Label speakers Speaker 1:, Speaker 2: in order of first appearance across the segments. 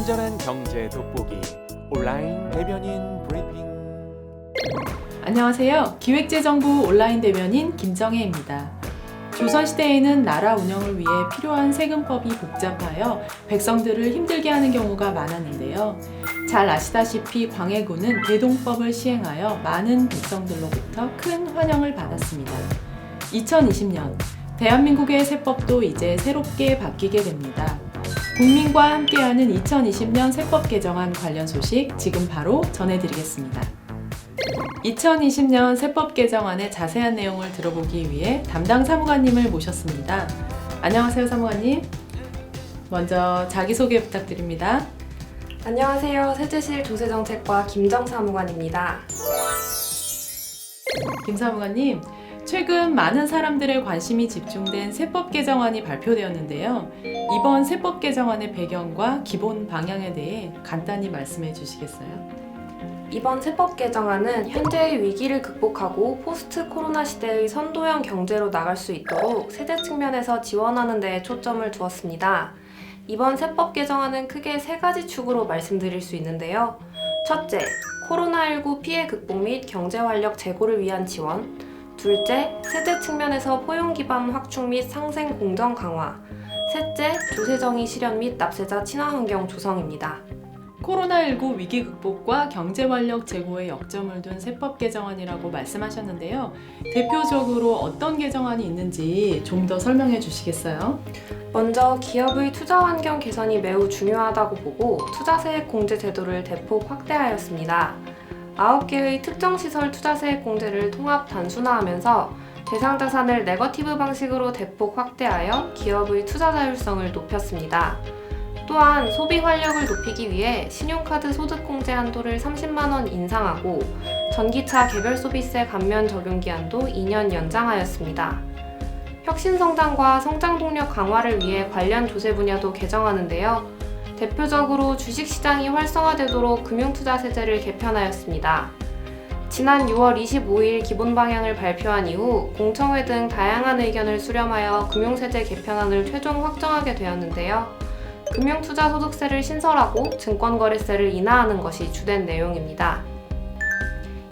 Speaker 1: 안전한 경제 돋보기 온라인 대변인 브리핑.
Speaker 2: 안녕하세요. 기획재정부 온라인 대변인 김정혜입니다. 조선시대에는 나라 운영을 위해 필요한 세금법이 복잡하여 백성들을 힘들게 하는 경우가 많았는데요. 잘 아시다시피 광해군은 대동법을 시행하여 많은 백성들로부터 큰 환영을 받았습니다. 2020년 대한민국의 세법도 이제 새롭게 바뀌게 됩니다. 국민과 함께하는 2020년 세법 개정안 관련 소식 지금 바로 전해드리겠습니다. 2020년 세법 개정안의 자세한 내용을 들어보기 위해 담당 사무관님을 모셨습니다. 안녕하세요, 사무관님. 먼저 자기소개 부탁드립니다.
Speaker 3: 안녕하세요. 세제실 조세정책과 김정 사무관입니다.
Speaker 2: 김 사무관님, 최근 많은 사람들의 관심이 집중된 세법 개정안이 발표되었는데요. 이번 세법 개정안의 배경과 기본 방향에 대해 간단히 말씀해 주시겠어요?
Speaker 3: 이번 세법 개정안은 현재의 위기를 극복하고 포스트 코로나 시대의 선도형 경제로 나갈 수 있도록 세제 측면에서 지원하는 데에 초점을 두었습니다. 이번 세법 개정안은 크게 세 가지 축으로 말씀드릴 수 있는데요. 첫째, 코로나19 피해 극복 및 경제 활력 제고를 위한 지원. 둘째, 세제 측면에서 포용 기반 확충 및 상생 공정 강화. 셋째, 조세정의 실현 및 납세자 친화 환경 조성입니다.
Speaker 2: 코로나19 위기 극복과 경제 활력 제고에 역점을 둔 세법 개정안이라고 말씀하셨는데요. 대표적으로 어떤 개정안이 있는지 좀 더 설명해 주시겠어요?
Speaker 3: 먼저 기업의 투자 환경 개선이 매우 중요하다고 보고 투자세액 공제 제도를 대폭 확대하였습니다. 9개의 특정시설 투자세액 공제를 통합 단순화하면서 대상 자산을 네거티브 방식으로 대폭 확대하여 기업의 투자 자율성을 높였습니다. 또한 소비 활력을 높이기 위해 신용카드 소득 공제 한도를 30만 원 인상하고 전기차 개별 소비세 감면 적용 기한도 2년 연장하였습니다. 혁신 성장과 성장 동력 강화를 위해 관련 조세 분야도 개정하는데요. 대표적으로 주식시장이 활성화되도록 금융투자세제를 개편하였습니다. 지난 6월 25일 기본 방향을 발표한 이후 공청회 등 다양한 의견을 수렴하여 금융세제 개편안을 최종 확정하게 되었는데요. 금융투자소득세를 신설하고 증권거래세를 인하하는 것이 주된 내용입니다.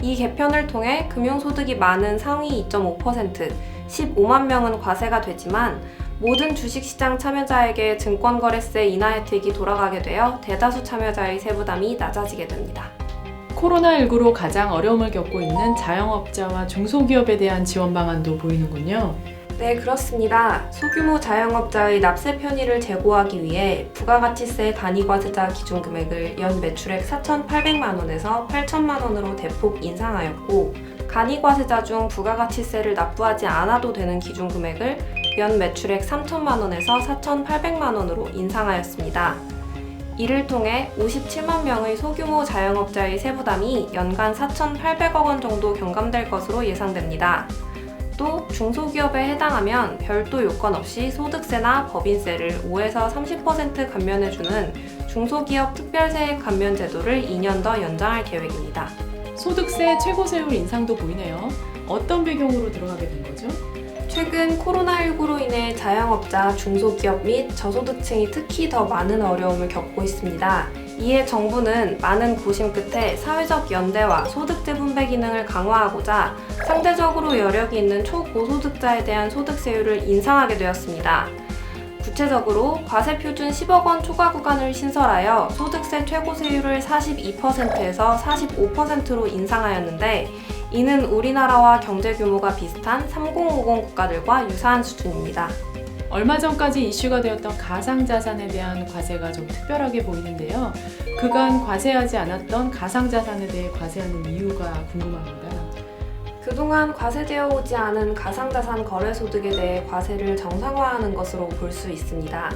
Speaker 3: 이 개편을 통해 금융소득이 많은 상위 2.5%, 15만 명은 과세가 되지만 모든 주식시장 참여자에게 증권거래세 인하 혜택이 돌아가게 되어 대다수 참여자의 세부담이 낮아지게 됩니다.
Speaker 2: 코로나19로 가장 어려움을 겪고 있는 자영업자와 중소기업에 대한 지원 방안도 보이는군요.
Speaker 3: 네, 그렇습니다. 소규모 자영업자의 납세 편의를 제고하기 위해 부가가치세 간이과세자 기준금액을 연 매출액 4,800만 원에서 8천만 원으로 대폭 인상하였고 간이과세자 중 부가가치세를 납부하지 않아도 되는 기준금액을 연 매출액 3천만 원에서 4,800만 원으로 인상하였습니다. 이를 통해 57만 명의 소규모 자영업자의 세부담이 연간 4,800억 원 정도 경감될 것으로 예상됩니다. 또 중소기업에 해당하면 별도 요건 없이 소득세나 법인세를 5에서 30% 감면해주는 중소기업 특별세액 감면 제도를 2년 더 연장할 계획입니다.
Speaker 2: 소득세 최고세율 인상도 보이네요. 어떤 배경으로 들어가게 된 거죠?
Speaker 3: 최근 코로나19로 인해 자영업자, 중소기업 및 저소득층이 특히 더 많은 어려움을 겪고 있습니다. 이에 정부는 많은 고심 끝에 사회적 연대와 소득재 분배 기능을 강화하고자 상대적으로 여력이 있는 초고소득자에 대한 소득세율을 인상하게 되었습니다. 구체적으로 과세표준 10억 원 초과 구간을 신설하여 소득세 최고세율을 42%에서 45%로 인상하였는데 이는 우리나라와 경제 규모가 비슷한 3050 국가들과 유사한 수준입니다.
Speaker 2: 얼마 전까지 이슈가 되었던 가상자산에 대한 과세가 좀 특별하게 보이는데요. 그간 과세하지 않았던 가상자산에 대해 과세하는 이유가 궁금합니다.
Speaker 3: 그동안 과세되어 오지 않은 가상자산 거래소득에 대해 과세를 정상화하는 것으로 볼 수 있습니다.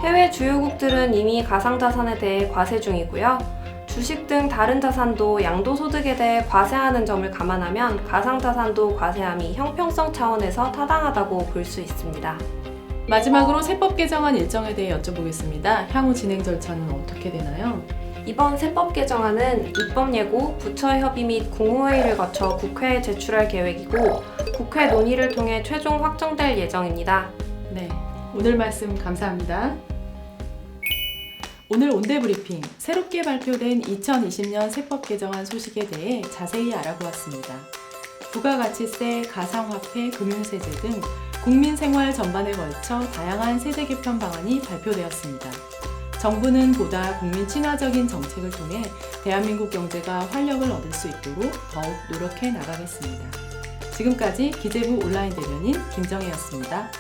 Speaker 3: 해외 주요국들은 이미 가상자산에 대해 과세 중이고요. 주식 등 다른 자산도 양도소득에 대해 과세하는 점을 감안하면 가상자산도 과세함이 형평성 차원에서 타당하다고 볼 수 있습니다.
Speaker 2: 마지막으로 세법 개정안 일정에 대해 여쭤보겠습니다. 향후 진행 절차는 어떻게 되나요?
Speaker 3: 이번 세법 개정안은 입법 예고, 부처 협의 및 국무회의를 거쳐 국회에 제출할 계획이고 국회 논의를 통해 최종 확정될 예정입니다.
Speaker 2: 네, 오늘 말씀 감사합니다. 오늘 온대브리핑, 새롭게 발표된 2020년 세법 개정안 소식에 대해 자세히 알아보았습니다. 부가가치세, 가상화폐, 금융세제 등 국민 생활 전반에 걸쳐 다양한 세제 개편 방안이 발표되었습니다. 정부는 보다 국민 친화적인 정책을 통해 대한민국 경제가 활력을 얻을 수 있도록 더욱 노력해 나가겠습니다. 지금까지 기재부 온라인 대변인 김정혜였습니다.